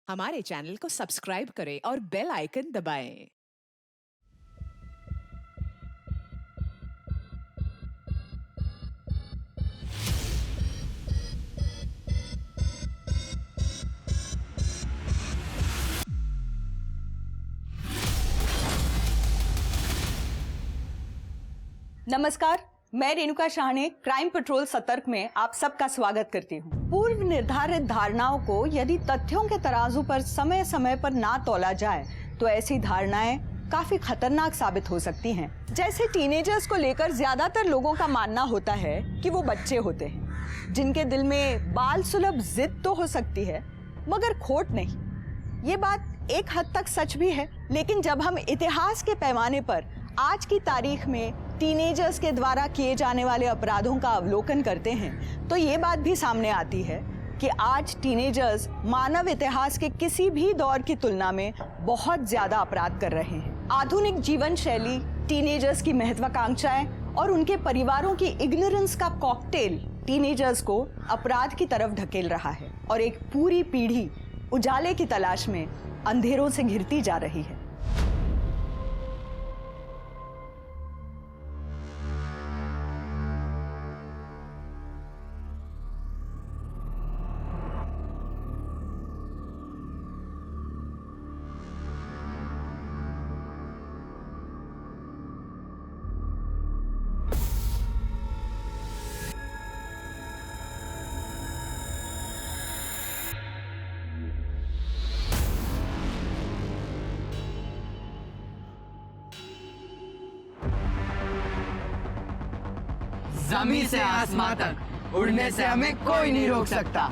हमारे चैनल को सब्सक्राइब करें और बेल आइकन दबाएं। नमस्कार, मैं रेणुका शाहने क्राइम पेट्रोल सतर्क में आप सबका स्वागत करती हूँ। पूर्व निर्धारित धारणाओं को यदि तथ्यों के तराजू पर समय समय पर ना तौला जाए तो ऐसी धारणाएं काफी खतरनाक साबित हो सकती हैं। जैसे टीनेजर्स को लेकर ज्यादातर लोगों का मानना होता है कि वो बच्चे होते हैं जिनके दिल में बाल सुलभ जिद तो हो सकती है मगर खोट नहीं। ये बात एक हद तक सच भी है, लेकिन जब हम इतिहास के पैमाने पर आज की तारीख में टीनेजर्स के द्वारा किए जाने वाले अपराधों का अवलोकन करते हैं तो ये बात भी सामने आती है कि आज टीनेजर्स मानव इतिहास के किसी भी दौर की तुलना में बहुत ज्यादा अपराध कर रहे हैं। आधुनिक जीवन शैली, टीनेजर्स की महत्वाकांक्षाएं और उनके परिवारों की इग्नोरेंस का कॉकटेल टीनेजर्स को अपराध की तरफ ढकेल रहा है और एक पूरी पीढ़ी उजाले की तलाश में अंधेरों से घिरती जा रही है। जमीन से आसमां तक उड़ने से हमें कोई नहीं रोक सकता।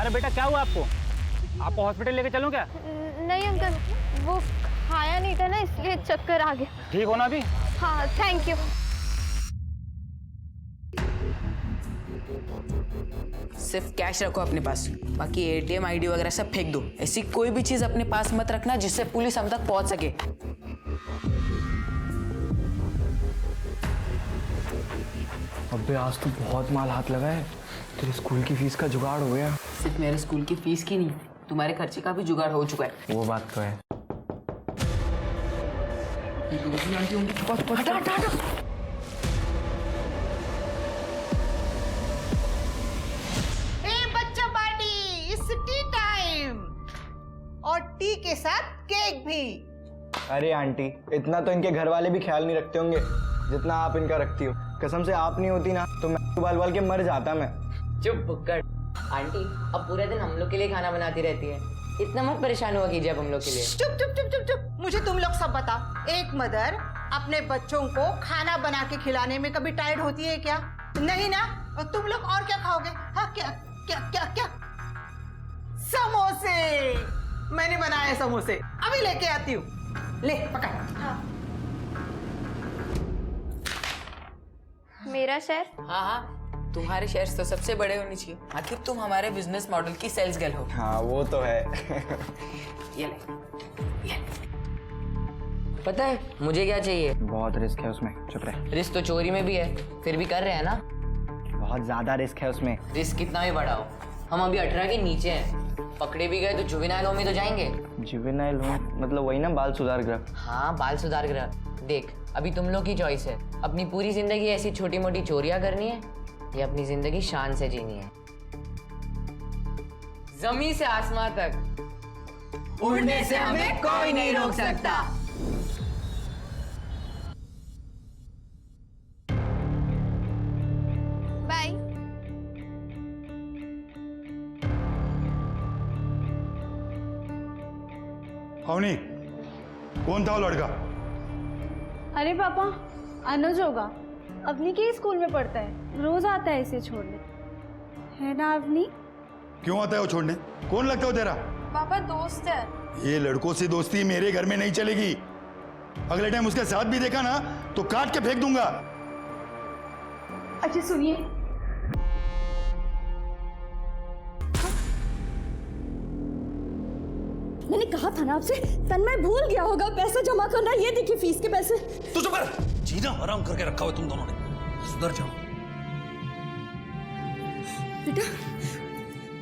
अरे बेटा, क्या हुआ आपको? आपको हॉस्पिटल लेके चलूं क्या? नहीं अंकल, वो खाया नहीं था ना इसलिए चक्कर आ गया। ठीक हो ना अभी? हाँ, थैंक यू। सिर्फ कैश रखो अपने पास, बाकी एटीएम आईडी वगैरह सब फेंक दो। ऐसी कोई भी चीज अपने पास मत रखना जिससे पुलिस हम तक पहुंच सके। अबे आज तो बहुत माल हाथ लगा है। तेरे स्कूल की फीस का जुगाड़ हो गया। सिर्फ मेरे स्कूल की फीस की नहीं, तुम्हारे खर्चे का भी जुगाड़ हो चुका है। वो बात तो है। हटा हटा हटा। बच्चा पार्टी, इट्स टी टाइम और टी के साथ केक भी। अरे आंटी, इतना तो इनके घर वाले भी ख्याल नहीं रखते होंगे जितना आप इनका रखती हो। कसम से आप नहीं होती ना तो मैं बाल बाल के मर जाता। मैं चुप बुक्कड़। आंटी अब पूरे दिन हम लोग के लिए खाना बनाती रहती है, इतना मत परेशान हुआ कीजिए अब हम लोग के लिए। चुप चुप चुप चुप चुप। मुझे तुम लोग सब बताओ, एक मदर अपने बच्चों को खाना बना के खिलाने में कभी टायर्ड होती है क्या? नहीं ना। और तुम लोग और क्या खाओगे? हाँ, क्या क्या क्या क्या? समोसे। मैंने बनाए समोसे, अभी लेके आती हूँ। ले पकड़। हाँ। मेरा शेयर? हाँ हाँ, तुम्हारे शेयर्स तो सबसे बड़े होने चाहिए, आखिर तुम हमारे बिजनेस मॉडल की सेल्स गर्ल हो। हाँ वो तो है। ये ले, ये। पता है मुझे क्या चाहिए? बहुत रिस्क है उसमें। चुप रहे। रिस्क तो चोरी में भी है, फिर भी कर रहे हैं ना। बहुत ज्यादा रिस्क है उसमें। रिस्क कितना भी बड़ा हो, हम अभी 18 के नीचे हैं। पकड़े भी गए तो जुवेनाइल होम में तो जाएंगे। जुवेनाइल होम मतलब वही ना, बाल सुधार गृह? हाँ, बाल सुधार गृह। देख, अभी तुम लोग की चॉइस है, अपनी पूरी जिंदगी ऐसी छोटी मोटी चोरियां करनी है या अपनी जिंदगी शान से जीनी है। जमीन से आसमां तक उड़ने से हमें कोई नहीं रोक सकता। बाय। अवनी, कौन था वो लड़का? अरे पापा, अनुज होगा। अवनी के ही स्कूल में पढ़ता है, रोज आता है इसे छोड़ने, है ना अवनी? क्यों आता है वो छोड़ने? कौन लगता है वो तेरा? पापा दोस्त है। ये लड़कों से दोस्ती मेरे घर में नहीं चलेगी। अगले टाइम उसके साथ भी देखा ना तो काट के फेंक दूंगा। अच्छा सुनिए, मैंने कहा था ना आपसे, तन्मय भूल गया होगा पैसा जमा करना। ये देखिए फीस के पैसे। तू चुप कर, जीना हराम करके रखा हुआ तुम दोनों ने। सुधर जाओ। बेटा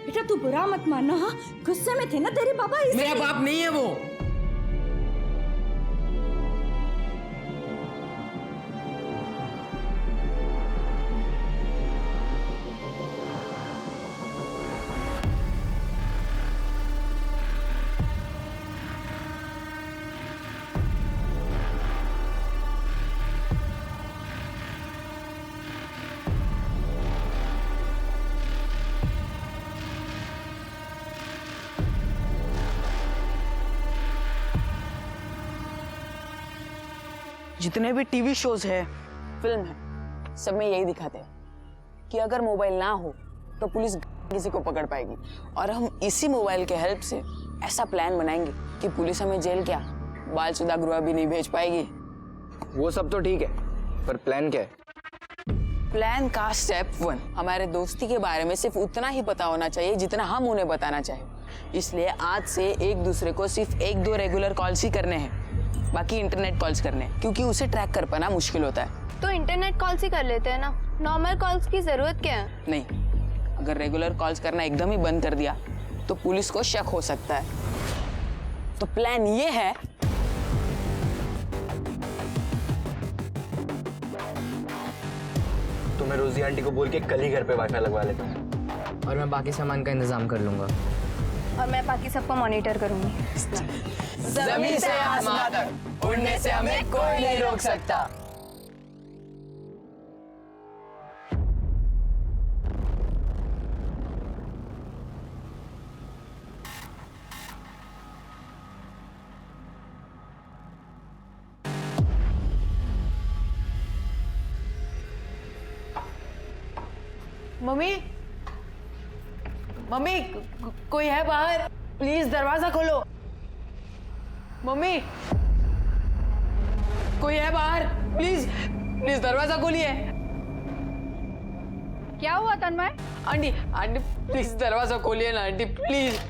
बेटा तू बुरा मत मानना। हाँ गुस्से में थे ना तेरे पापा। मेरा बाप नहीं है वो। जितने भी टीवी शोज है, फिल्म है, सब में यही दिखाते हैं कि अगर मोबाइल ना हो तो पुलिस किसी को पकड़ पाएगी। और हम इसी मोबाइल के हेल्प से ऐसा प्लान बनाएंगे कि पुलिस हमें जेल क्या, बालसुधा गृह भी नहीं भेज पाएगी। वो सब तो ठीक है, पर प्लान क्या है? प्लान का स्टेप 1, हमारे दोस्ती के बारे में सिर्फ उतना ही पता होना चाहिए जितना हम उन्हें बताना चाहें। इसलिए आज से एक दूसरे को सिर्फ 1-2 रेगुलर कॉल्स ही करने हैं, बाकी इंटरनेट कॉल्स करने हैं, क्योंकि उसे ट्रैक कर पाना मुश्किल होता है। तो इंटरनेट कॉल्स ही कर लेते हैं ना, नॉर्मल कॉल्स की जरूरत क्या है? नहीं, अगर रेगुलर कॉल्स करना एकदम ही बंद कर दिया तो पुलिस को शक हो सकता है। तो प्लान ये है, तो मैं रोजी आंटी को बोल के कल ही घर पे वाईफाई लगवा लेता हूँ। और मैं बाकी सामान का इंतजाम कर लूंगा। और मैं बाकी सबको मॉनिटर करूंगी। जमीन से आसमान तक उड़ने से हमें कोई नहीं रोक सकता। मम्मी, मम्मी कोई है बाहर? प्लीज दरवाजा खोलो। मम्मी कोई है बाहर? प्लीज प्लीज दरवाजा खोलिए। क्या हुआ तन्मय? आंटी आंटी प्लीज दरवाजा खोलिए ना आंटी, प्लीज।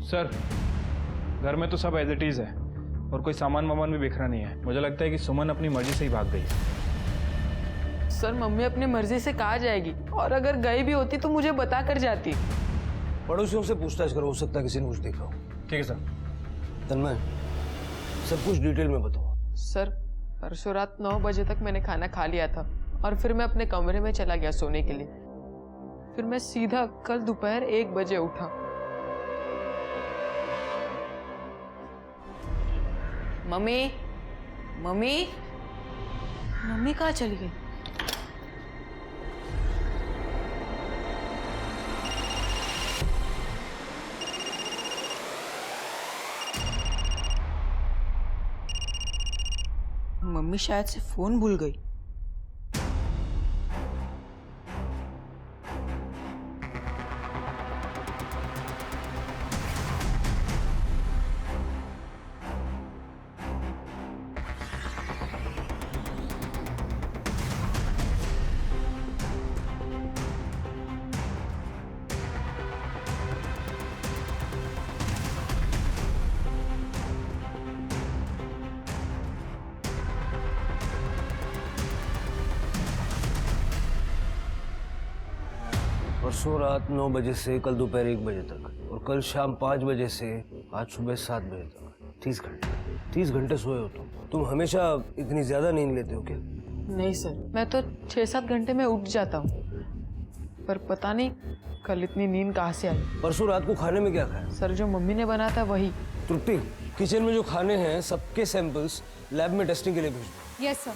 सर, घर में तो सब एज इट इज है और कोई सामान वामान भी बिखरा नहीं है। मुझे लगता है कि सुमन अपनी मर्जी से ही भाग गई है। सर मम्मी अपनी मर्जी से कहाँ जाएगी, और अगर गई भी होती तो मुझे बता कर जाती। पड़ोसियों से पूछताछ करो, हो सकता है किसी ने कुछ देखा हो। ठीक है सर। तन्मय, सब कुछ डिटेल में बताओ। सर परसों रात 9 बजे तक मैंने खाना खा लिया था और फिर मैं अपने कमरे में चला गया सोने के लिए। फिर मैं सीधा कल दोपहर 1 बजे उठा। मम्मी मम्मी मम्मी कहाँ चली गई? मम्मी शायद से फोन भूल गई। परसों रात 9 बजे से कल दोपहर 1 बजे तक, और कल शाम 5 बजे से आज सुबह 7 बजे तक 30 घंटे सोए हो तुम हमेशा इतनी ज्यादा नींद लेते हो क्या? नहीं सर, मैं तो 6-7 घंटे में उठ जाता हूँ, पर पता नहीं कल इतनी नींद कहाँ से आई। परसों रात को खाने में क्या खाया? सर जो मम्मी ने बनाया था वही। तृप्ति, किचन में जो खाने हैं सबके सैंपल्स लैब में टेस्टिंग के लिए भेज दो। Yes sir.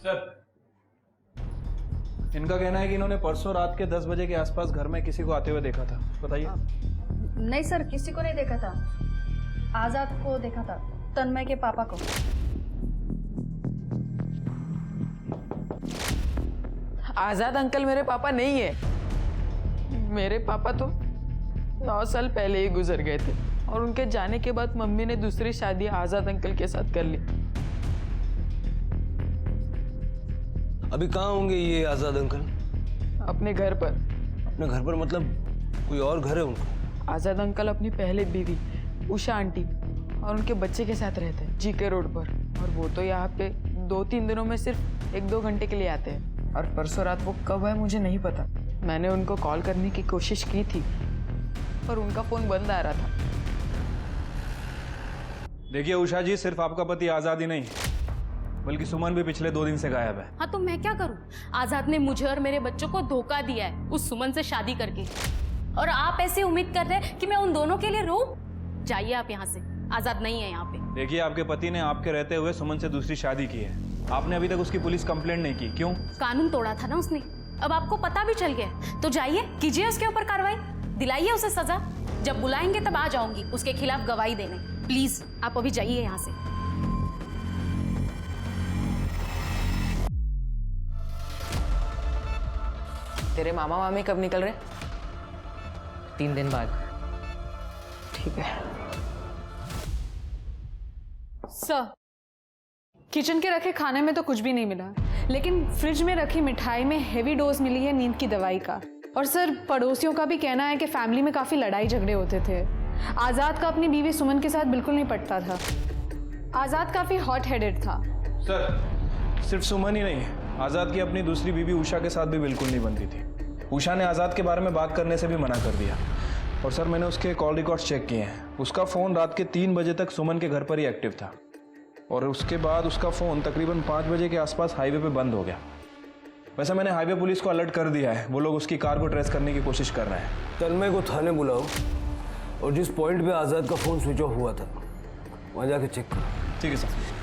सर, इनका कहना है कि इन्होंने परसों रात के 10 बजे के आसपास घर में किसी को आते हुए देखा था। बताइए। नहीं सर, किसी को नहीं देखा था। आजाद को देखा था, तन्मय के पापा को। आजाद अंकल मेरे पापा नहीं है। मेरे पापा तो 9 साल पहले ही गुजर गए थे और उनके जाने के बाद मम्मी ने दूसरी शादी आजाद अंकल के साथ कर ली। अभी कहाँ होंगे ये आजाद अंकल? अपने घर पर। अपने घर पर मतलब कोई और घर है उनका? आजाद अंकल अपनी पहले बीवी उषा आंटी और उनके बच्चे के साथ रहते हैं जीके रोड पर। और वो तो यहाँ पे 2-3 दिनों में सिर्फ 1-2 घंटे के लिए आते हैं। और परसों रात वो कब है मुझे नहीं पता। मैंने उनको कॉल करने की कोशिश की थी पर उनका फोन बंद आ रहा था। देखिए उषा जी, सिर्फ आपका पति आजाद ही नहीं बल्कि सुमन भी पिछले 2 दिन से गायब है। हाँ तो मैं क्या करूं? आजाद ने मुझे और मेरे बच्चों को धोखा दिया है उस सुमन से शादी करके। और आप ऐसे उम्मीद कर रहे हैं कि मैं उन दोनों के लिए रो? जाइए आप यहाँ से, आजाद नहीं है यहाँ पे। देखिए आपके पति ने आपके रहते हुए सुमन से दूसरी शादी की है। आपने अभी तक उसकी पुलिस कंप्लेंट नहीं की, क्यों? कानून तोड़ा था ना उसने, अब आपको पता भी चल गया तो जाइए कीजिए उसके ऊपर कार्रवाई, दिलाइए उसे सजा। जब बुलाएंगे तब आ जाऊंगी उसके खिलाफ गवाही देने। प्लीज आप अभी जाइए यहाँ से। तेरे मामा मामी कब निकल रहे? 3 दिन बाद। ठीक है सर, किचन के रखे खाने में तो कुछ भी नहीं मिला, लेकिन फ्रिज में रखी मिठाई में हेवी डोज मिली है नींद की दवाई का। और सर, पड़ोसियों का भी कहना है कि फैमिली में काफी लड़ाई झगड़े होते थे। आजाद का अपनी बीवी सुमन के साथ बिल्कुल नहीं पटता था। आजाद काफी हॉट हेडेड था। सर, सिर्फ सुमन ही नहीं, आजाद की अपनी दूसरी बीवी उषा के साथ भी बिल्कुल नहीं बनती थी। उषा ने आजाद के बारे में बात करने से भी मना कर दिया। और सर, मैंने उसके कॉल रिकॉर्ड्स चेक किए हैं। उसका फोन रात के 3 बजे तक सुमन के घर पर ही एक्टिव था और उसके बाद उसका फोन तकरीबन 5 बजे के आसपास हाईवे पे बंद हो गया। वैसे मैंने हाईवे पुलिस को अलर्ट कर दिया है, वो लोग उसकी कार को ट्रेस करने की कोशिश कर रहे हैं। तन्मय को थाने बुलाओ और जिस पॉइंट पे आजाद का फोन स्विच ऑफ हुआ था वहां जाके चेक करो। ठीक है सर।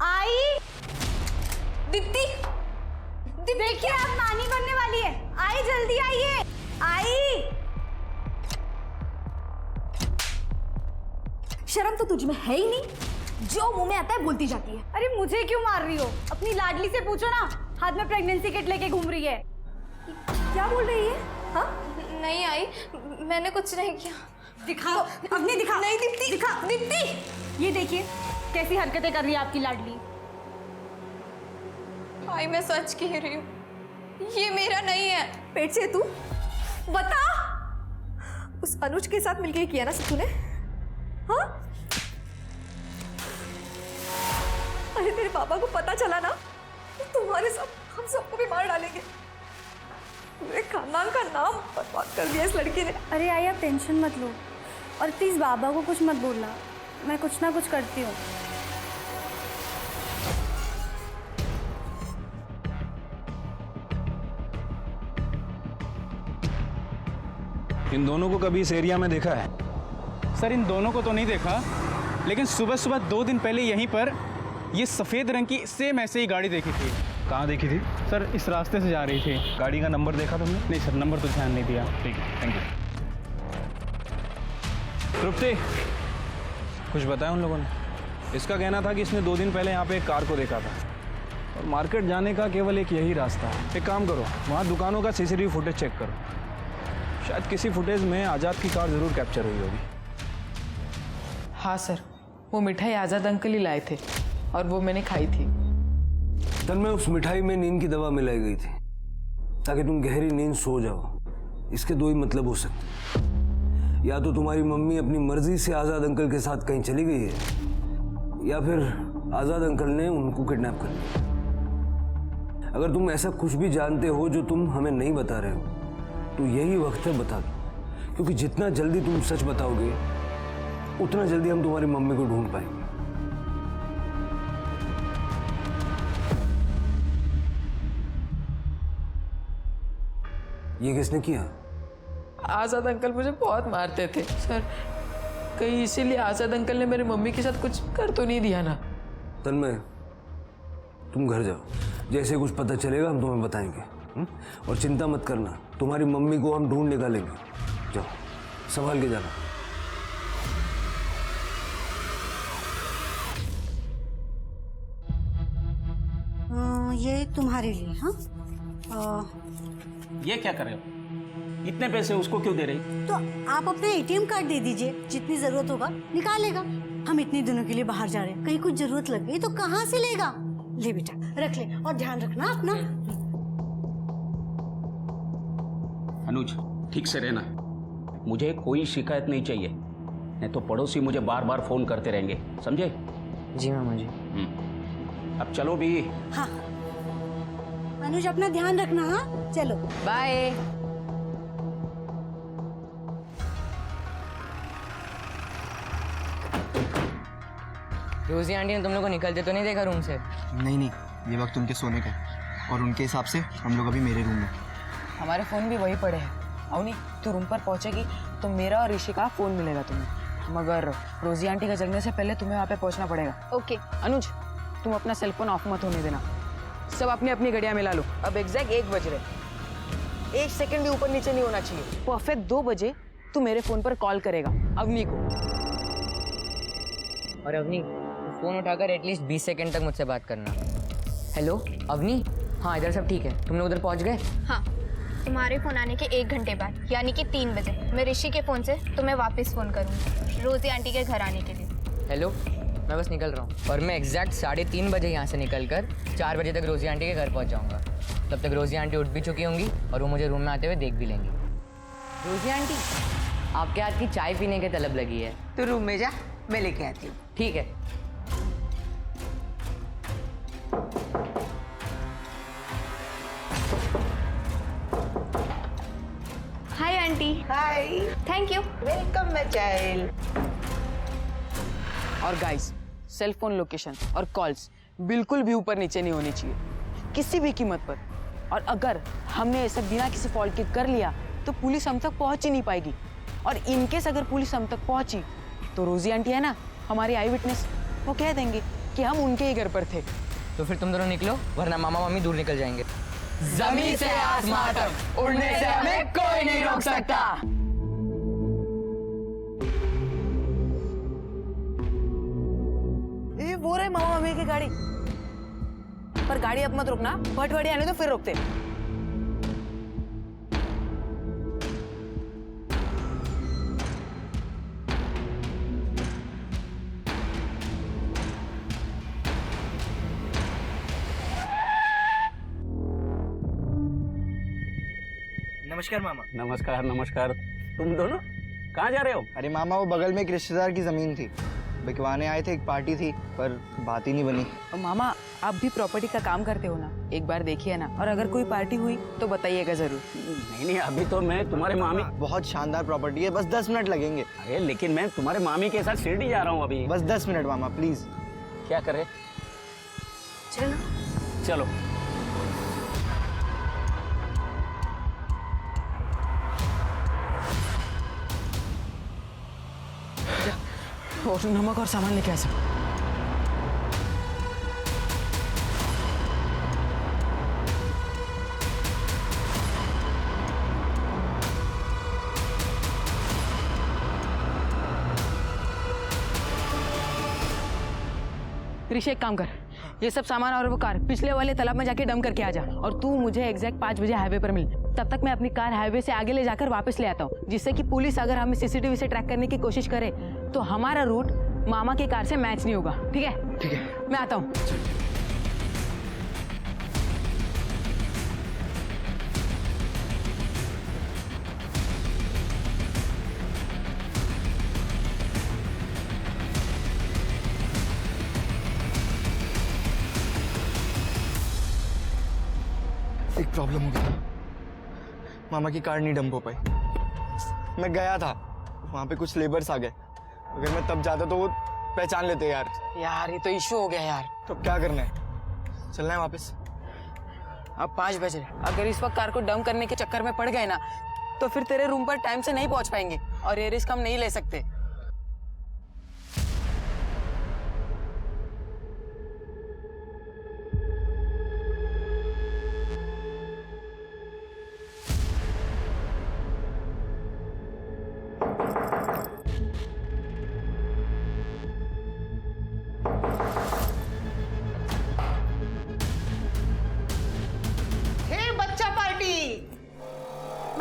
आई दीप्ति, देखिए आप नानी बनने वाली है। आई जल्दी आइए। आई, शर्म तो तुझ में है ही नहीं, जो मुंह में आता है बोलती जाती है। अरे मुझे क्यों मार रही हो? अपनी लाडली से पूछो ना, हाथ में प्रेगनेंसी किट लेके घूम रही है। क्या बोल रही है? हाँ नहीं आई, मैंने कुछ नहीं किया। दिखाओ, अपनी दिखाओ। नहीं दीप्ति, दिखा। दीप्ति, ये देखिए कैसी हरकतें कर रही है आपकी लाडली। आई मैं सच कह रही हूँ, ये मेरा नहीं है। पेट से तू बता, उस अनुज के साथ मिलके किया ना तूने? हाँ? अरे तेरे पापा को पता चला ना तो तुम्हारे सब हम सबको भी मार डालेंगे। पूरे खानदान का नाम बर्बाद कर दिया इस लड़की ने। अरे आई, आप टेंशन मत लो और प्लीज बाबा को कुछ मत बोलना, मैं कुछ ना कुछ करती हूँ। इन दोनों को कभी इस एरिया में देखा है? सर, इन दोनों को तो नहीं देखा, लेकिन सुबह सुबह 2 दिन पहले यहीं पर ये सफ़ेद रंग की सेम ऐसे ही गाड़ी देखी थी। कहाँ देखी थी? सर, इस रास्ते से जा रही थी। गाड़ी का नंबर देखा तुमने? नहीं सर, नंबर तो ध्यान नहीं दिया। ठीक है, थैंक यू। तृप्ति, कुछ बताया उन लोगों ने? इसका कहना था कि इसने 2 दिन पहले यहाँ पे एक कार को देखा था और मार्केट जाने का केवल एक यही रास्ता है। एक काम करो, वहाँ दुकानों का CCTV फुटेज चेक करो, शायद किसी फुटेज में आज़ाद की कार जरूर कैप्चर हुई होगी। हाँ सर, वो मिठाई आजाद अंकल ही लाए थे और वो मैंने खाई थी। तन्मय, उस मिठाई में नींद की दवा मिलाई गई थी ताकि तुम गहरी नींद सो जाओ। इसके 2 ही मतलब हो सकते, या तो तुम्हारी मम्मी अपनी मर्जी से आजाद अंकल के साथ कहीं चली गई है या फिर आजाद अंकल ने उनको किडनैप कर लिया। अगर तुम ऐसा कुछ भी जानते हो जो तुम हमें नहीं बता रहे हो तो यही वक्त है बता दो, क्योंकि जितना जल्दी तुम सच बताओगे उतना जल्दी हम तुम्हारी मम्मी को ढूंढ पाएंगे। ये किसने किया? आजाद अंकल मुझे बहुत मारते थे सर, कहीं इसीलिए आजाद अंकल ने मेरी मम्मी के साथ कुछ कर तो नहीं दिया ना? तन्मय, तुम घर जाओ, जैसे कुछ पता चलेगा हम तुम्हें बताएंगे। और चिंता मत करना, तुम्हारी मम्मी को हम ढूंढ निकालेंगे। जाओ। संभाल के जाना। ये तुम्हारे लिए। हाँ ये क्या कर रहे हो? इतने पैसे उसको क्यों दे रही? तो आप अपना एटीएम कार्ड दे दीजिए, जितनी जरूरत होगा निकालेगा। हम इतने दिनों के लिए बाहर जा रहे हैं, कहीं कुछ जरूरत लग गई तो कहाँ से लेगा। ले बेटा रख ले, और ध्यान रखना अपना। अनुज ठीक से रहना, मुझे कोई शिकायत नहीं चाहिए, नहीं तो पड़ोसी मुझे बार बार फोन करते रहेंगे, समझे? जी मामा जी। अब चलो भी। हाँ अनुज अपना ध्यान रखना। हाँ चलो बाय। रोजी आंटी ने तुम लोग को निकलते तो नहीं देखा रूम से? नहीं नहीं, ये वक्त उनके सोने का है और उनके हिसाब से हम लोग अभी मेरे रूम में। हमारे फ़ोन भी वही पड़े हैं। अवनी तू रूम पर पहुंचेगी तो मेरा और ऋषि का फ़ोन मिलेगा तुम्हें, मगर रोजी आंटी का जगने से पहले तुम्हें वहाँ पे पहुंचना पड़ेगा। ओके। अनुज तुम अपना सेलफोन ऑफ मत होने देना, सब अपनी अपनी घड़ियां मिला लो। अब एग्जैक्ट 1 बज रहे, 1 सेकंड भी ऊपर नीचे नहीं होना चाहिए। परफेक्ट 2 बजे तू मेरे फोन पर कॉल करेगा अवनी को। और अवनी फोन उठाकर एटलीस्ट 20 सेकंड तक मुझसे बात करना। हेलो अवनी, हाँ इधर सब ठीक है, तुम लोग उधर पहुंच गए? हाँ तुम्हारे फ़ोन आने के 1 घंटे बाद यानी कि 3 बजे मैं ऋषि के फ़ोन से तुम्हें वापस फ़ोन करूँगी रोजी आंटी के घर आने के लिए। हेलो मैं बस निकल रहा हूँ और मैं एग्जैक्ट 3:30 बजे यहाँ से निकलकर 4 बजे तक रोजी आंटी के घर पहुँच जाऊँगा। तब तक रोजी आंटी उठ भी चुकी होंगी और वो मुझे रूम में आते हुए देख भी लेंगी। रोजी आंटी आपके हाथ की चाय पीने की तलब लगी है। तू रूम में जा, मैं लेके आती हूँ। ठीक है। Hi aunty. Hi. Thank you. Welcome my child. और गाइस सेल फोन लोकेशन और कॉल्स बिल्कुल भी ऊपर नीचे नहीं होनी चाहिए किसी भी कीमत पर। और अगर हमने ऐसा बिना किसी फॉल्ट के कर लिया तो पुलिस हम तक पहुंच ही नहीं पाएगी। और इनकेस अगर पुलिस हम तक पहुंची तो रोजी आंटी है ना हमारी आई विटनेस, वो कह देंगे कि हम उनके ही घर पर थे। तो फिर तुम दोनों निकलो वरना मामा मम्मी दूर निकल जाएंगे। जमीन से आसमां तक उड़ने से हमें कोई नहीं रोक सकता। ये वो रहे मामा मम्मी की गाड़ी, पर गाड़ी अब मत रुकना, भटवाड़ी आने तो फिर रोकते। नमस्कार मामा। नमस्कार नमस्कार। तुम दोनों कहाँ जा रहे हो? अरे मामा वो बगल में एक रिश्तेदार की जमीन थी, बिकवाने आए थे, एक पार्टी थी पर बात ही नहीं बनी। और मामा आप भी प्रॉपर्टी का काम करते हो ना, एक बार देखिए ना, और अगर कोई पार्टी हुई तो बताइएगा जरूर। नहीं नहीं, अभी तो मैं तुम्हारे मामी। बहुत शानदार प्रॉपर्टी है, बस 10 मिनट लगेंगे। अरे लेकिन मैं तुम्हारे मामी के साथ शिरडी जा रहा हूँ अभी। बस 10 मिनट मामा प्लीज। क्या करे? चलो चलो। और नमक और सामान लेके आ सकते। ऋषि एक काम कर, ये सब सामान और वो कार पिछले वाले तालाब में जाके डंप करके आ जा, और तू मुझे एग्जैक्ट 5 बजे हाईवे पर मिल। तब तक मैं अपनी कार हाईवे से आगे ले जाकर वापस ले आता हूँ, जिससे कि पुलिस अगर हमें सीसीटीवी से ट्रैक करने की कोशिश करे तो हमारा रूट मामा की कार से मैच नहीं होगा। ठीक है? ठीक है, मैं आता हूँ। एक प्रॉब्लम हो गई, मामा की कार नहीं डंप हो पाई। मैं गया था, वहाँ पे कुछ लेबर्स आ गए, अगर मैं तब जाता तो वो पहचान लेते यार। यार ये तो इशू हो गया यार। तो क्या करना है, चलना है वापस? अब 5 बज रहे, अगर इस वक्त कार को डंप करने के चक्कर में पड़ गए ना तो फिर तेरे रूम पर टाइम से नहीं पहुंच पाएंगे, और ये रिस्क हम नहीं ले सकते।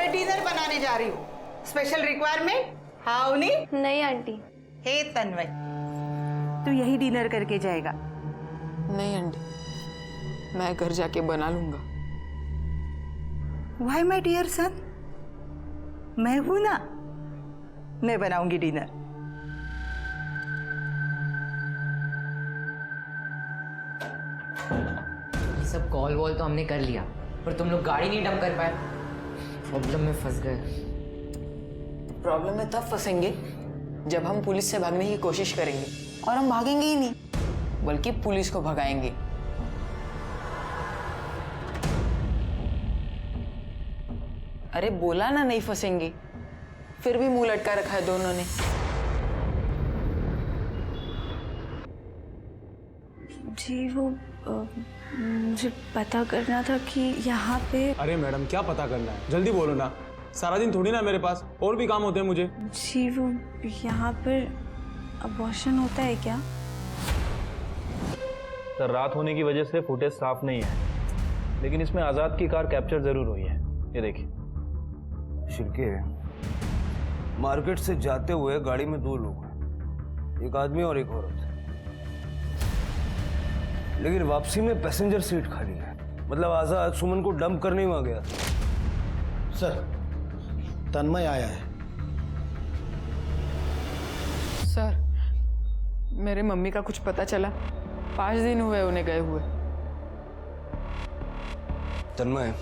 मैं डिनर बनाने जा रही हूँ। Special requirement? हाँ उन्हीं? नहीं आंटी। हे तन्मय, तू यही डिनर करके जाएगा? नहीं आंटी, मैं घर जाके बना लूंगा। वाई माय डियर सन, मैं हूं ना, मैं बनाऊंगी डिनर। सब कॉल वॉल तो हमने कर लिया, पर तुम लोग गाड़ी नहीं डंप कर पाए। प्रॉब्लम में फंस गए। प्रॉब्लम में तब फंसेंगे जब हम पुलिस से भागने की कोशिश करेंगे, और हम भागेंगे ही नहीं बल्कि पुलिस को भगाएंगे। अरे बोला ना नहीं फंसेंगे, फिर भी मुंह लटका रखा है दोनों ने। जी वो मुझे पता करना था कि यहाँ पे। अरे मैडम क्या पता करना है, जल्दी बोलो ना, सारा दिन थोड़ी ना मेरे पास और भी काम होते हैं मुझे। जी वो यहाँ पर अबॉर्शन होता है क्या? सर रात होने की वजह से फुटेज साफ नहीं है, लेकिन इसमें आज़ाद की कार कैप्चर जरूर हुई है। ये देखिए। शिल्के, मार्केट से जाते हुए गाड़ी में 2 लोग हैं, एक आदमी और एक औरत, लेकिन वापसी में पैसेंजर सीट खाली है। मतलब आजाद सुमन को डंप करने वहां गया। सर तन्मय आया है। सर मेरे मम्मी का कुछ पता चला? 5 दिन हुए उन्हें गए हुए। तन्मय,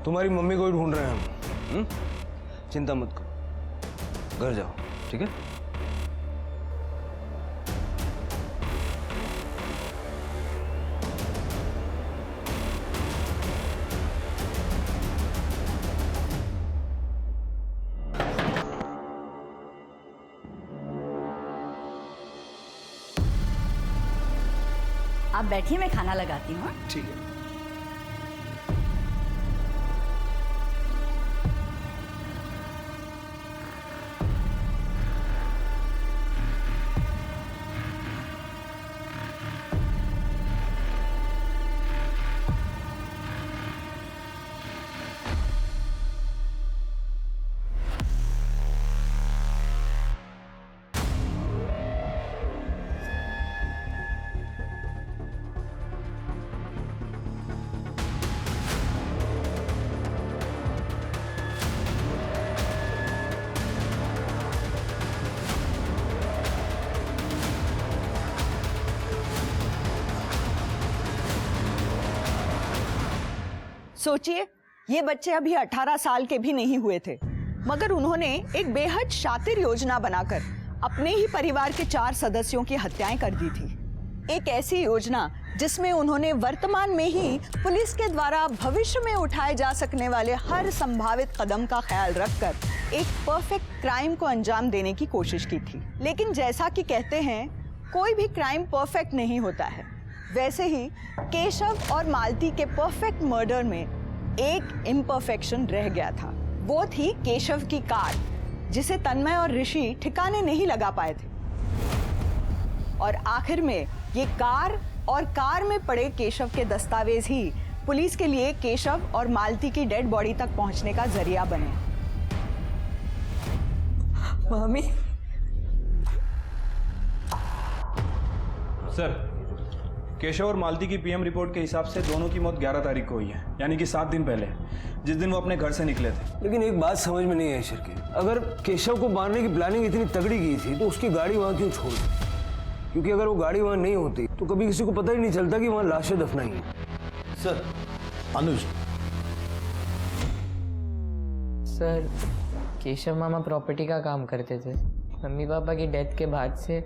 तुम्हारी मम्मी को ही ढूंढ रहे हैं हम। चिंता मत करो, घर जाओ, ठीक है? आप बैठिए, मैं खाना लगाती हूँ। ठीक है। सोचिए, ये बच्चे अभी 18 साल के भी नहीं हुए थे, मगर उन्होंने एक बेहद शातिर योजना बनाकर अपने ही परिवार के 4 सदस्यों की हत्याएं कर दी थी। एक ऐसी योजना जिसमें उन्होंने वर्तमान में ही पुलिस के द्वारा भविष्य में उठाए जा सकने वाले हर संभावित कदम का ख्याल रखकर एक परफेक्ट क्राइम को अंजाम देने की कोशिश की थी। लेकिन जैसा कि कहते हैं, कोई भी क्राइम परफेक्ट नहीं होता है, वैसे ही केशव और मालती के परफेक्ट मर्डर में एक इम्परफेक्शन रह गया था। वो थी केशव की कार, जिसे तन्मय और ऋषि ठिकाने नहीं लगा पाए थे। और आखिर में ये कार और कार में पड़े केशव के दस्तावेज ही पुलिस के लिए केशव और मालती की डेड बॉडी तक पहुंचने का जरिया बने। मामी। सर, केशव और मालती की पीएम रिपोर्ट के हिसाब से दोनों की मौत 11 तारीख को हुई है, यानी कि 7 दिन पहले, जिस दिन वो अपने घर से निकले थे। लेकिन एक बात समझ में नहीं आई शिरके, अगर केशव को मारने की प्लानिंग इतनी तगड़ी की थी तो उसकी गाड़ी वहां क्यों छोड़ दी? क्योंकि अगर वो गाड़ी वहां नहीं होती तो कभी किसी को पता ही नहीं चलता कि वहां लाशें दफनाई हैं। सर, अनुज। सर, केशव मामा प्रॉपर्टी का काम करते थे। मम्मी पापा की डेथ के बाद से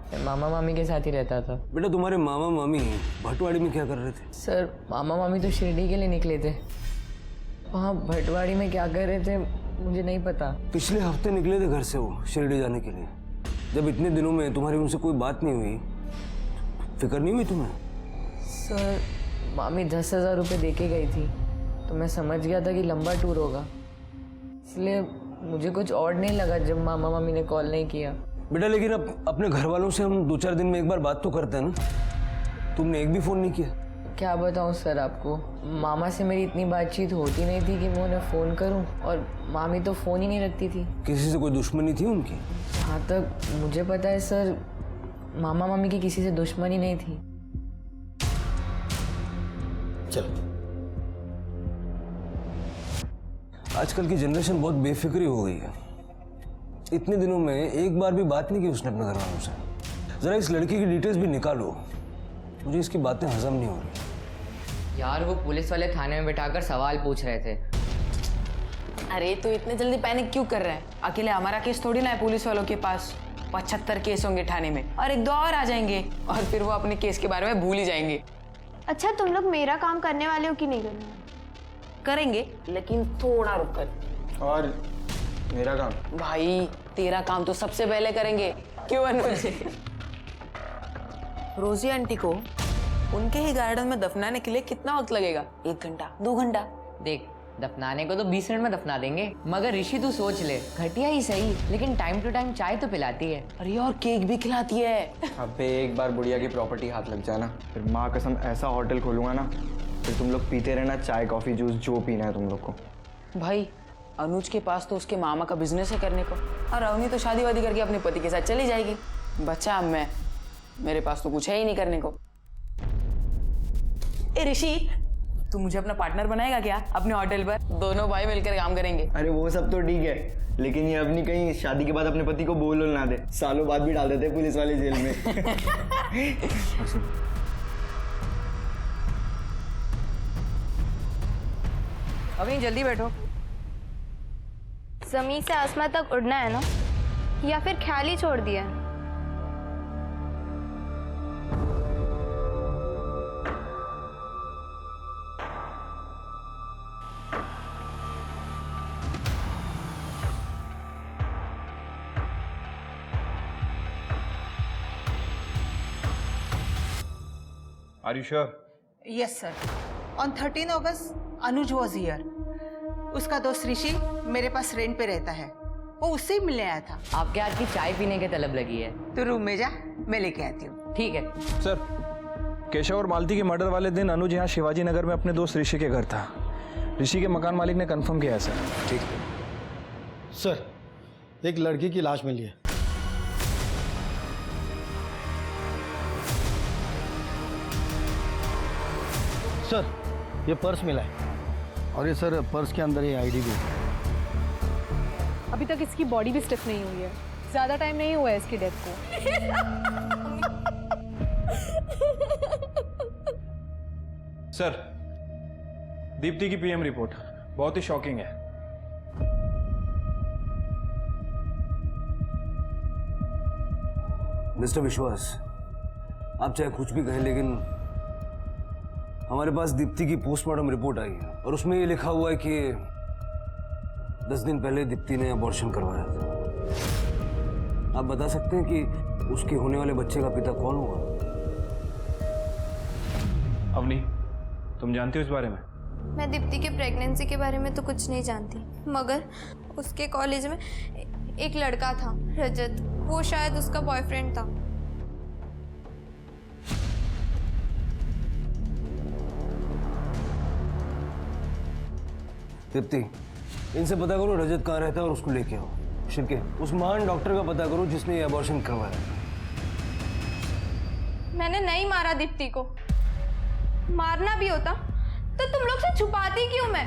मैं मामा मामी के साथ ही रहता था। बेटा, तुम्हारे मामा मामी भटवाड़ी में क्या कर रहे थे? सर, मामा मामी तो शिरडी के लिए निकले थे। वहाँ भटवाड़ी में क्या कर रहे थे मुझे नहीं पता। पिछले हफ्ते निकले थे घर से वो शिरडी जाने के लिए। जब इतने दिनों में तुम्हारी उनसे कोई बात नहीं हुई, फिक्र नहीं हुई तुम्हें? सर, मामी 10,000 रुपये दे के गई थी, तो मैं समझ गया था कि लंबा टूर होगा, इसलिए मुझे कुछ और नहीं लगा जब मामा मामी ने कॉल नहीं किया। बेटा, लेकिन अब अपने घर वालों से हम 2-4 दिन में एक बार बात तो करते हैं ना। तुमने एक भी फोन नहीं किया? क्या बताऊं सर आपको, मामा से मेरी इतनी बातचीत होती नहीं थी कि मैं उन्हें फ़ोन करूं, और मामी तो फ़ोन ही नहीं रखती थी। किसी से कोई दुश्मनी थी उनकी? जहाँ तक मुझे पता है सर, मामा मामी की किसी से दुश्मनी नहीं थी। चल, आजकल की जनरेशन बहुत बेफिक्री हो गई है। इतने दिनों में एक बार भी बात नहीं की उसने अपने घर वालों से। जरा इस लड़की की डिटेल्स भी निकालो, मुझे इसकी बातें हजम नहीं हो रही। यार वो पुलिस वाले थाने में बिठाकर सवाल पूछ रहे थे। अरे तो इतने जल्दी पैनिक क्यों कर रहा है? अकेले हमारा केस थोड़ी ना है पुलिस वालों के पास। 75 केस होंगे थाने में, और 1-2 और आ जाएंगे, और फिर वो अपने केस के बारे में भूल ही जाएंगे। अच्छा तुम लोग मेरा काम करने वाले हो कि नहीं करने? करेंगे, लेकिन थोड़ा रुक कर। और मेरा काम? भाई तेरा काम तो सबसे पहले करेंगे, क्यों अनुज? रोजी आंटी को उनके ही गार्डन में दफनाने के लिए कितना वक्त लगेगा? 1 घंटा, 2 घंटा? देख, दफनाने को तो 20 मिनट में दफना देंगे, मगर ऋषि तू सोच ले, घटिया ही सही लेकिन टाइम टू टाइम चाय तो पिलाती है। अरे और केक भी खिलाती है। अबे एक बार बुढ़िया की प्रॉपर्टी हाथ लग जाना, फिर माँ कसम ऐसा होटल खोलूंगा ना, फिर तुम लोग पीते रहना चाय कॉफी जूस जो पीना है तुम लोग को। भाई अनुज के पास तो उसके मामा का बिजनेस है करने को, और अवनी तो शादी वादी करके अपने पति के साथ चली जाएगी। बच्चा मैं, मेरे पास तो कुछ है ही नहीं करने को। ए ऋषि, तू मुझे अपना पार्टनर बनाएगा क्या अपने होटल पर? दोनों भाई मिलकर काम करेंगे। अरे वो सब तो ठीक है, लेकिन ये अपनी कहीं शादी के बाद अपने पति को बोल ना दे, सालों बाद भी डाल देते पुलिस वाले जेल में। अभी जल्दी बैठो। जमीन से आसमान तक उड़ना है ना, या फिर ख्याल ही छोड़ दिया है? Are you sure? Yes, sir. On 13 August, Anuj was here. उसका दोस्त ऋषि मेरे पास रेंट पे रहता है, वो उससे ही मिलने आया था। आपके हाथ की चाय पीने की तलब लगी है। तू रूम में जा, मैं लेके आती हूँ। ठीक है सर, केशव और मालती के मर्डर वाले दिन अनुज यहाँ शिवाजी नगर में अपने दोस्त ऋषि के घर था। ऋषि के मकान मालिक ने कंफर्म किया है सर। ठीक सर, एक लड़की की लाश मिली है। सर, ये पर्स मिला है, और ये सर पर्स के अंदर ये आईडी भी है। अभी तक इसकी बॉडी भी स्टिफ नहीं हुई है, ज्यादा टाइम नहीं हुआ है इसकी डेथ को। सर, दीप्ति की पीएम रिपोर्ट बहुत ही शॉकिंग है। मिस्टर विश्वास, आप चाहे कुछ भी कहें, लेकिन हमारे पास दीप्ति की पोस्टमार्टम रिपोर्ट आई है, और उसमें ये लिखा हुआ है कि 10 दिन पहले दीप्ति ने अबॉर्शन करवाया था। आप बता सकते हैं कि उसके होने वाले बच्चे का पिता कौन होगा? अवनी, तुम जानती हो इस बारे में? मैं दीप्ति के प्रेगनेंसी के बारे में तो कुछ नहीं जानती, मगर उसके कॉलेज में एक लड़का था, रजत, वो शायद उसका बॉयफ्रेंड था। दीप्ति, इनसे पता करो रजत कहाँ रहता है और उसको लेके आओ। शिरके, उस महान डॉक्टर का पता करो जिसने ये अबॉर्शन करवाया। मैंने नहीं मारा दीप्ति को, मारना भी होता तो तुम लोग से छुपाती क्यों मैं,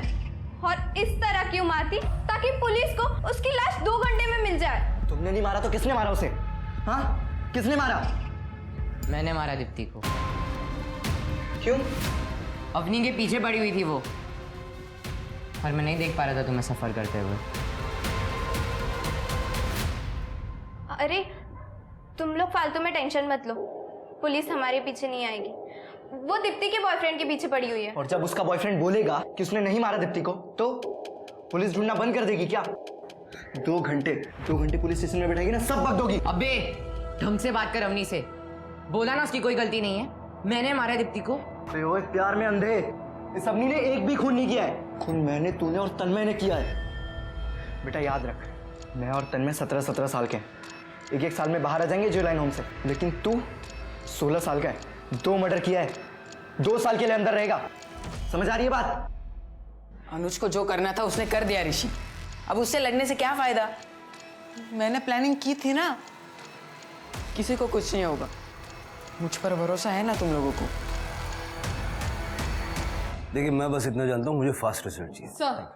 और इस तरह क्यों मारती ताकि पुलिस को उसकी लाश 2 घंटे में मिल जाए। तुमने नहीं मारा तो किसने मारा उसे? हाँ, किसने मारा? मैंने मारा दीप्ति को। क्यों? अवनी के पीछे पड़ी हुई थी वो, और मैं नहीं देख पा रहा था तुम्हें सफर करते हुए। अरे तुम लोग फालतू में टेंशन मत लो, पुलिस हमारे पीछे नहीं आएगी, वो दीप्ति के बॉयफ्रेंड के पीछे पड़ी हुई है। और जब उसका बॉयफ्रेंड बोलेगा कि उसने नहीं मारा दीप्ति को, तो पुलिस ढूंढना बंद कर देगी क्या? 2 घंटे पुलिस स्टेशन में बैठेगी ना, सब बक दोगी। अबे ढंग से बात कर अवनी से, बोला ना उसकी कोई गलती नहीं है, मैंने मारा दीप्ति को। ओए प्यार में अंधे, इस अवनी ने एक भी खून नहीं किया है। खून मैंने, तूने और तन्मय ने किया है। बेटा याद रख, मैं और तन्मय 17 साल के हैं, एक साल में बाहर आ जाएंगे जेल लाइन होम से, लेकिन तू 16 साल का है, 2 मर्डर किया है, 2 साल के लिए अंदर रहेगा। समझ आ रही है बात? अनुज को जो करना था उसने कर दिया ऋषि, अब उससे लड़ने से क्या फायदा? मैंने प्लानिंग की थी ना। किसी को कुछ नहीं होगा, मुझ पर भरोसा है ना तुम लोगों को? देखिए मैं बस इतना जानता हूँ, मुझे फास्ट रिजल्ट चाहिए। सर,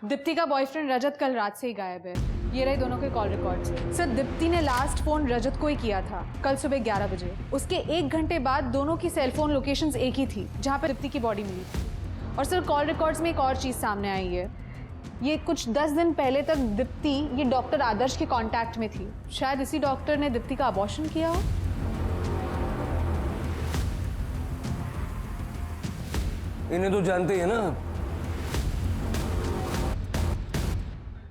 दीप्ति का बॉयफ्रेंड रजत कल रात से ही गायब है। ये रहे दोनों के कॉल रिकॉर्ड्स। सर, दीप्ति ने लास्ट फोन रजत को ही किया था कल सुबह 11 बजे। उसके 1 घंटे बाद दोनों की सेलफोन लोकेशंस एक ही थी जहाँ पे दीप्ति की बॉडी मिली थी। और सर, कॉल रिकॉर्ड्स में एक और चीज़ सामने आई है। ये कुछ 10 दिन पहले तक दीप्ति ये डॉक्टर आदर्श के कांटेक्ट में थी। शायद इसी डॉक्टर ने दीप्ति का अबॉर्शन किया हो। इन्हें तो जानते ही है ना।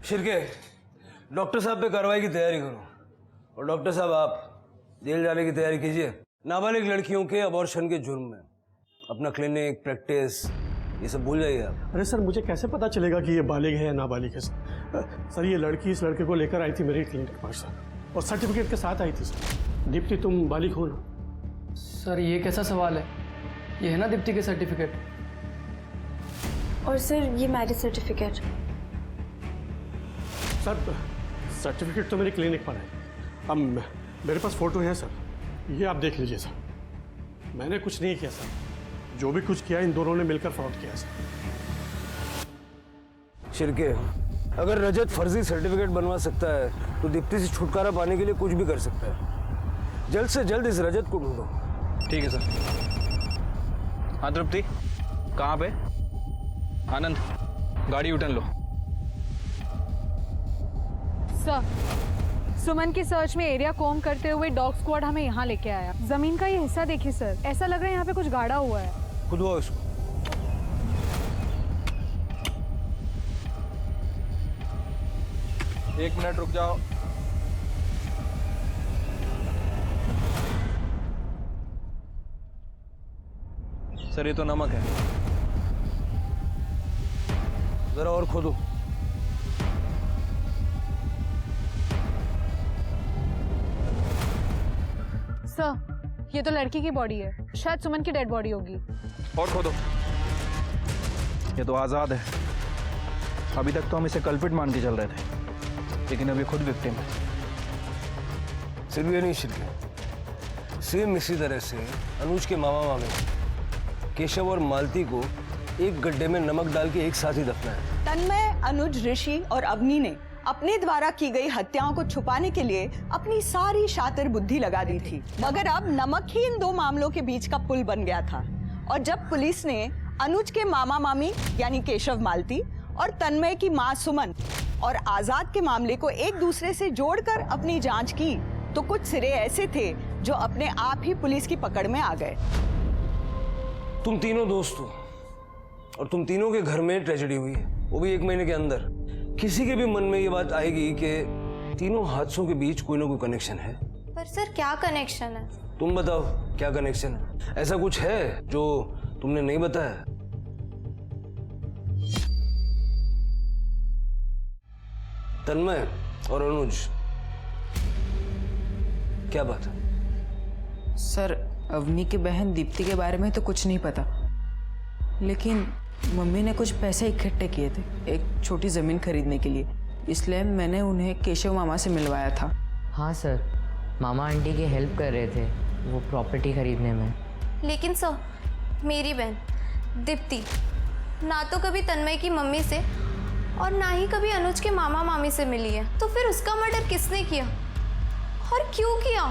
शिरके, डॉक्टर साहब पे कार्रवाई की तैयारी करो। और डॉक्टर साहब, आप जेल जाने की तैयारी कीजिए। नाबालिग लड़कियों के अबॉर्शन के जुर्म में अपना क्लिनिक, प्रैक्टिस ये सब भूल जाइए आप। अरे सर, मुझे कैसे पता चलेगा कि ये बालिग है या नाबालिग है सर? ये लड़की इस लड़के को लेकर आई थी मेरे क्लिनिक पर सर, और सर्टिफिकेट के साथ आई थी सर। दीप्ति, तुम बालिग हो ना? सर, ये कैसा सवाल है? ये है ना दीप्ति के सर्टिफिकेट। और सर, ये मैरिज सर्टिफिकेट। सर, सर्टिफिकेट तो मेरे क्लिनिक पर है। अब मेरे पास फोटो है सर, ये आप देख लीजिए सर। मैंने कुछ नहीं किया सर, जो भी कुछ किया इन दोनों ने मिलकर फ्रॉड किया सर। शिरके, अगर रजत फर्जी सर्टिफिकेट बनवा सकता है तो दीप्ति से छुटकारा पाने के लिए कुछ भी कर सकता है। जल्द से जल्द इस रजत को ढूंढो। ठीक है सर। हाँ तृप्ति, कहाँ पे? आनंद, गाड़ी उठन लो। सर, सुमन की सर्च में एरिया कॉम करते हुए डॉग स्क्वाड हमें यहाँ लेके आया। जमीन का ये हिस्सा देखिए सर, ऐसा लग रहा है यहाँ पे कुछ गाड़ा हुआ है। खुदवाओ इसको। एक मिनट रुक जाओ। सर, ये तो नमक है। जरा और खोदो। सर, ये तो लड़की की बॉडी है, शायद सुमन की डेड बॉडी होगी। और खोदो। ये तो आजाद है। अभी तक तो हम इसे कल्पित मान के चल रहे थे, लेकिन अभी खुद विक्टिम है। सिर्फ ये नहीं शिरके, सेम इसी तरह से अनुज के मामा मामी केशव और मालती को एक गड्ढे में नमक डाल के एक साथ ही दफनाया। तन्मय, अनुज, ऋषि और अवनी ने अपने द्वारा की गई हत्याओं को छुपाने के लिए अपनी सारी शातिर बुद्धि लगा दी थी, मगर अब नमक ही इन 2 मामलों के बीच का पुल बन गया था। और जब पुलिस ने अनुज के मामा मामी यानी केशव, मालती और तन्मय की मां सुमन और आजाद के मामले को एक दूसरे से जोड़कर अपनी जांच की, तो कुछ सिरे ऐसे थे जो अपने आप ही पुलिस की पकड़ में आ गए। तुम तीनों दोस्त हो और तुम तीनों के घर में ट्रेजेडी हुई है, वो भी 1 महीने के अंदर। किसी के भी मन में ये बात आएगी कि तीनों हादसों के बीच कोई ना कोई कनेक्शन है। पर सर, क्या कनेक्शन है? तुम बताओ, क्या कनेक्शन है? ऐसा कुछ है जो तुमने नहीं बताया? तन्मय और अनुज, क्या बात है? सर, अवनी की बहन दीप्ति के बारे में तो कुछ नहीं पता, लेकिन मम्मी ने कुछ पैसे इकट्ठे किए थे एक छोटी ज़मीन खरीदने के लिए, इसलिए मैंने उन्हें केशव मामा से मिलवाया था। हाँ सर, मामा आंटी की हेल्प कर रहे थे वो प्रॉपर्टी खरीदने में। लेकिन सर, मेरी बहन दीप्ति ना तो कभी तन्मय की मम्मी से और ना ही कभी अनुज के मामा मामी से मिली है, तो फिर उसका मर्डर किसने किया और क्यों किया?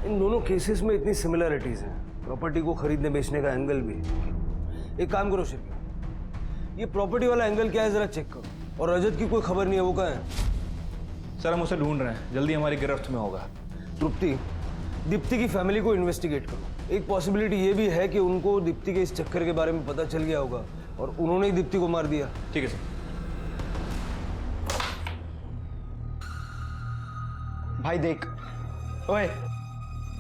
इन दोनों केसेस में इतनी सिमिलरिटीज हैं, प्रॉपर्टी को खरीदने बेचने का एंगल भी। एक काम करो शिरके, ये प्रॉपर्टी वाला एंगल क्या है जरा चेक करो। और रजत की कोई खबर नहीं है, वो कहाँ है? सर, हम उसे ढूंढ रहे हैं, जल्दी हमारी गिरफ्त में होगा। तृप्ति, दीप्ति की फैमिली को इन्वेस्टिगेट करो। एक पॉसिबिलिटी ये भी है कि उनको दीप्ति के इस चक्कर के बारे में पता चल गया होगा और उन्होंने ही दीप्ति को मार दिया। ठीक है सर। भाई देख, ओए,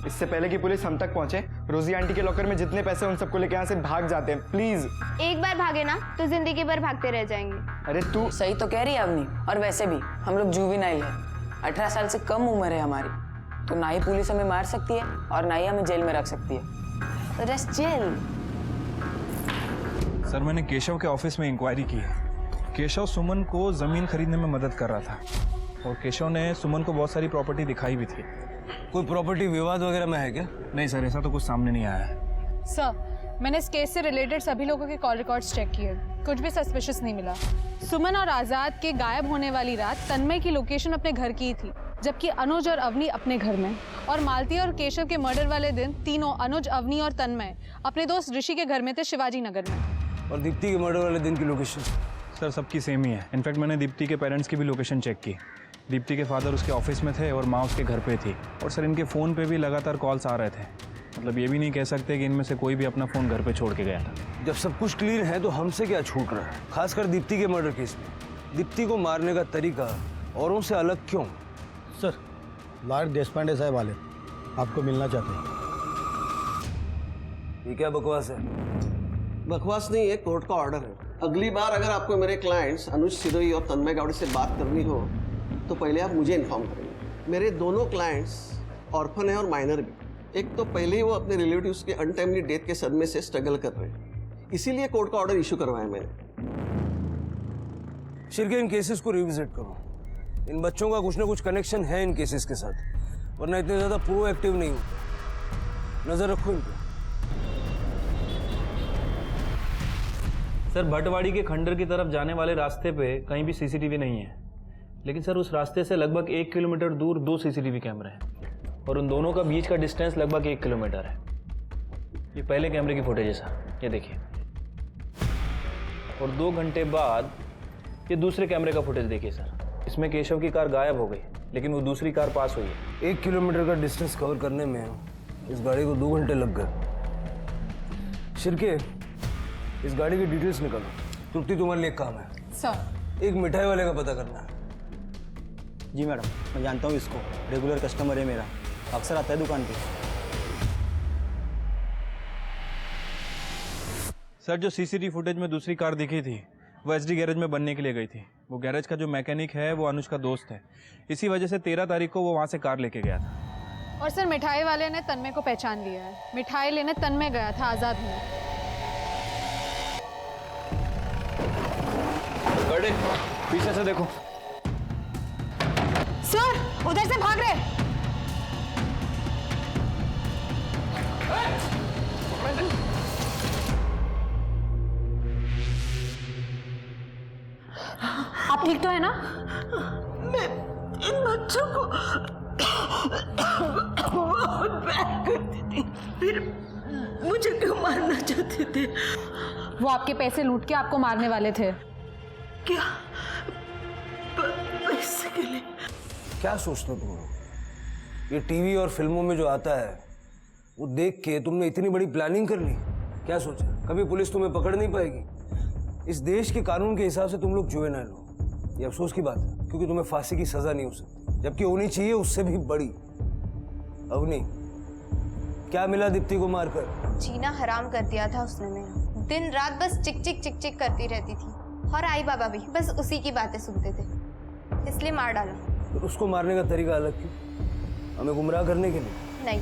इससे पहले कि पुलिस हम तक पहुंचे, रोजी आंटी के लॉकर में जितने पैसे उन सबको लेके यहाँ से भाग जाते हैं, प्लीज। एक बार भागे ना तो जिंदगी भर भागते रह जाएंगे। अरे तू सही तो कह रही है अवनी, और वैसे भी हम लोग जुवेनाइल है, 18 साल से कम उम्र है हमारी, तो ना ही पुलिस हमें मार सकती है और ना ही हमें जेल में रख सकती है। Rest jail. सर मैंने केशव के ऑफिस में इंक्वायरी की है। केशव सुमन को ज़मीन खरीदने में मदद कर रहा था और केशव ने सुमन को बहुत सारी प्रॉपर्टी दिखाई भी थी। कोई प्रॉपर्टी विवाद वगैरह में है क्या? नहीं सर, ऐसा तो कुछ सामने नहीं आया है। सर मैंने इस केस से रिलेटेड सभी लोगों के कॉल रिकॉर्ड्स चेक किए, कुछ भी सस्पिशियस नहीं मिला। सुमन और आज़ाद के गायब होने वाली रात तन्मय की लोकेशन अपने घर की ही थी, जबकि अनुज और अवनी अपने घर में, और मालती और केशव के मर्डर वाले दिन तीनों अनुज, अवनी और तन्मय अपने दोस्त ऋषि के घर में थे, शिवाजी नगर में। और दीप्ति के मर्डर वाले दिन की लोकेशन? सर सबकी सेम ही है। इनफैक्ट मैंने दीप्ति के पेरेंट्स की भी लोकेशन चेक की। दीप्ति के फादर उसके ऑफिस में थे और माँ उसके घर पे थी। और सर इनके फ़ोन पे भी लगातार कॉल्स आ रहे थे। मतलब ये भी नहीं कह सकते कि इनमें से कोई भी अपना फ़ोन घर पे छोड़ के गया था। जब सब कुछ क्लियर है तो हमसे क्या छूट रहा है, खासकर दीप्ति के मर्डर केस में? दीप्ति को मारने का तरीका औरों से अलग क्यों? सर लॉयर देशपांडे साहब वाले आपको मिलना चाहते हैं। ये क्या बकवास है? बकवास नहीं है, कोर्ट का ऑर्डर है। अगली बार अगर आपको मेरे क्लाइंट्स अनुज सिरोही और तन्मय गावड़े से बात करनी हो तो पहले आप मुझे इन्फॉर्म करेंगे। मेरे दोनों क्लाइंट्स ऑर्फन है और माइनर भी। एक तो पहले ही वो अपने रिलेटिव्स के अनटाइमली डेथ के सदमे से स्ट्रगल कर रहे हैं, इसीलिए कोर्ट का ऑर्डर इशू करवाया मैंने। शिरके इन केसेस को रिविजिट करो। इन बच्चों का कुछ ना कुछ कनेक्शन है इन केसेस के साथ, वरना इतने ज़्यादा प्रोएक्टिव नहीं होते। नज़र रखो इन पर। सर भटवाड़ी के खंडर की तरफ जाने वाले रास्ते पे कहीं भी सीसीटीवी नहीं है, लेकिन सर उस रास्ते से लगभग 1 किलोमीटर दूर 2 सीसीटीवी कैमरे हैं और उन दोनों का बीच का डिस्टेंस लगभग 1 किलोमीटर है। ये पहले कैमरे की फुटेज है सर, ये देखिए। और 2 घंटे बाद ये दूसरे कैमरे का फुटेज देखिए सर। इसमें केशव की कार गायब हो गई, लेकिन वो दूसरी कार पास हुई है। 1 किलोमीटर का डिस्टेंस कवर करने में इस गाड़ी को 2 घंटे लग गए। शिरके इस गाड़ी की डिटेल्स निकालो। तृप्ति तुम्हारे लिए काम है सर। एक मिठाई वाले का पता करना है। जी मैडम, मैं जानता हूँ इसको, रेगुलर कस्टमर है मेरा, अक्सर आता है दुकान पे। सर जो सीसीटीवी फुटेज में दूसरी कार दिखी थी वो एसडी गैरेज में बनने के लिए गई थी। वो गैरेज का जो मैकेनिक है वो अनुज का दोस्त है, इसी वजह से 13 तारीख को वो वहाँ से कार लेके गया था। और सर मिठाई वाले ने तन्मय को पहचान लिया है। मिठाई लेने तन्मय गया था आज़ाद में। पीछे से देखो। सर उधर से भाग रहे। आप ठीक तो है ना? मैं इन बच्चों को बहुत प्यार करती थी, फिर मुझे क्यों मारना चाहते थे? वो आपके पैसे लूट के आपको मारने वाले थे। क्या? पैसे के लिए? क्या सोचते हो तुम लोग? ये टीवी और फिल्मों में जो आता है वो देख के तुमने इतनी बड़ी प्लानिंग कर ली? क्या सोचा कभी पुलिस तुम्हें पकड़ नहीं पाएगी? इस देश के कानून के हिसाब से तुम लोग जुएनाइल हो। ये अफसोस की बात है, क्योंकि तुम्हें फांसी की सजा नहीं हो सकती, जबकि होनी चाहिए उससे भी बड़ी। अवनी, क्या मिला दीप्ति को मारकर? जीना हराम कर दिया था उसने मेरा। दिन रात बस चिक चिक चिक चिक करती रहती थी, और आई बाबा भी बस उसी की बातें सुनते थे, इसलिए मार डाला। तो उसको मारने का तरीका अलग क्यों? हमें गुमराह करने के लिए? नहीं,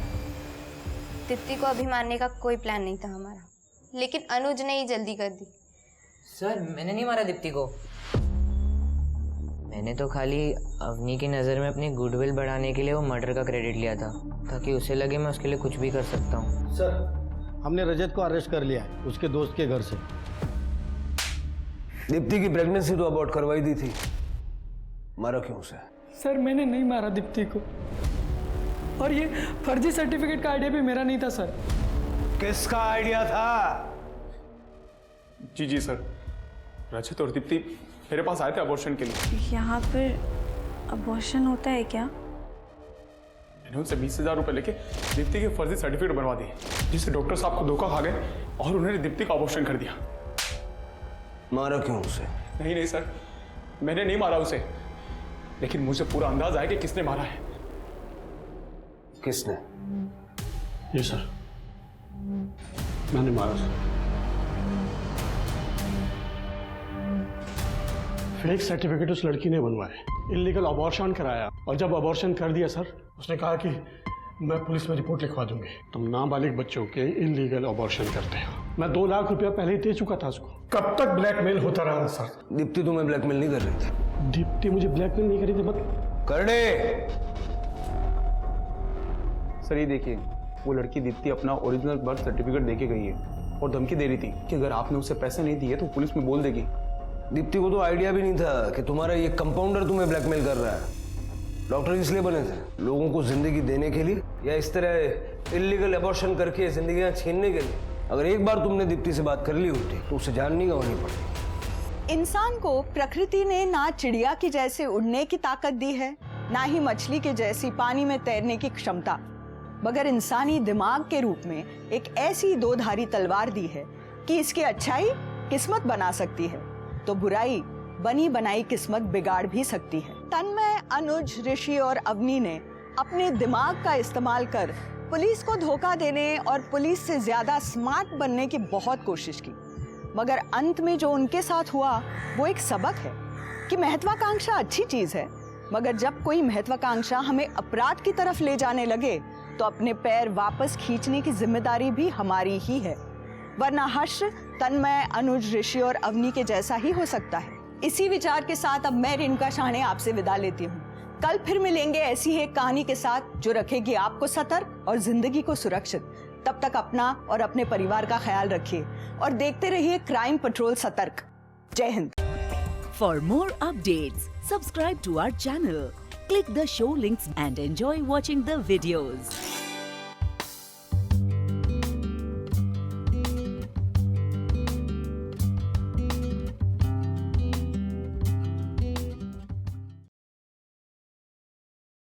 दीप्ति को अभी मारने का कोई प्लान नहीं था हमारा, लेकिन अनुज ने ही जल्दी कर दी। सर मैंने नहीं मारा दीप्ति को। मैंने तो खाली अवनी की नज़र में अपनी गुडविल बढ़ाने के लिए वो मर्डर का क्रेडिट लिया था, ताकि उसे लगे मैं उसके लिए कुछ भी कर सकता हूँ। सर हमने रजत को अरेस्ट कर लिया है उसके दोस्त के घर से। दीप्ति की प्रेगनेंसी तो अबॉर्ट करवाई दी थी, मारा क्यों उसे? सर मैंने नहीं मारा दीप्ति को, और ये फर्जी सर्टिफिकेट का आइडिया भी मेरा नहीं था सर। किसका आइडिया था? जी सर, रजत और दीप्ति मेरे पास आए थे अबॉर्शन के लिए। यहाँ पर अबॉर्शन होता है क्या? मैंने उनसे 20,000 रुपये लेके दीप्ति के फर्जी सर्टिफिकेट बनवा दिए, जिससे डॉक्टर साहब को धोखा खा गए और उन्होंने दीप्ति का अबॉर्शन कर दिया। मारा क्यों उसे? नहीं सर, मैंने नहीं मारा उसे, लेकिन मुझे पूरा अंदाजा है कि किसने मारा है। किसने? ये सर, मैंने मारा सर। फेक सर्टिफिकेट उस लड़की ने बनवाए, इलीगल अबॉर्शन कराया, और जब अबॉर्शन कर दिया सर, उसने कहा कि मैं पुलिस में रिपोर्ट लिखवा दूंगी। तुम नाबालिग बच्चों के इनलीगल अबॉर्शन करते हो। मैं 2 लाख रुपया पहले ही दे चुका था उसको। कब तक ब्लैकमेल होता रहा सर? दीप्ति तुम्हें ब्लैकमेल नहीं कर रही थी। दीप्ति मुझे ब्लैकमेल नहीं करी थी। मत करने। सर ये देखिए, वो लड़की दीप्ति अपना ओरिजिनल बर्थ सर्टिफिकेट देके गई है और धमकी दे रही थी कि अगर आपने उसे पैसे नहीं दिए तो पुलिस में बोल देगी। दीप्ति को तो आइडिया भी नहीं था कि तुम्हारा ये कंपाउंडर तुम्हें ब्लैकमेल कर रहा है। डॉक्टर इसलिए बने थे लोगों को जिंदगी देने के लिए, या इस तरह इलीगल अबॉर्शन करके जिंदगियां छीनने के लिए? अगर एक बार तुमने दीप्ति से बात कर ली होती तो उसे जान नहीं गंवानी पड़ती। इंसान को प्रकृति ने ना चिड़िया की जैसे उड़ने की ताकत दी है, ना ही मछली के जैसी पानी में तैरने की क्षमता, मगर इंसानी दिमाग के रूप में एक ऐसी 2धारी तलवार दी है कि इसकी अच्छाई किस्मत बना सकती है तो बुराई बनी बनाई किस्मत बिगाड़ भी सकती है। तन्मय, अनुज, ऋषि और अवनी ने अपने दिमाग का इस्तेमाल कर पुलिस को धोखा देने और पुलिस से ज्यादा स्मार्ट बनने की बहुत कोशिश की, मगर अंत में जो उनके साथ हुआ वो एक सबक है कि महत्वाकांक्षा अच्छी चीज है, मगर जब कोई महत्वाकांक्षा हमें अपराध की तरफ ले जाने लगे तो अपने पैर वापस खींचने की जिम्मेदारी भी हमारी ही है, वरना हर्ष तन्मय, अनुज, ऋषि और अवनी के जैसा ही हो सकता है। इसी विचार के साथ अब मैं रेणुका शाहने आपसे विदा लेती हूँ। कल फिर मिलेंगे ऐसी ही एक कहानी के साथ जो रखेगी आपको सतर्क और जिंदगी को सुरक्षित। तब तक अपना और अपने परिवार का ख्याल रखिए और देखते रहिए क्राइम पेट्रोल सतर्क। जय Hind. For more updates, subscribe to our channel, click the show links and enjoy watching the videos.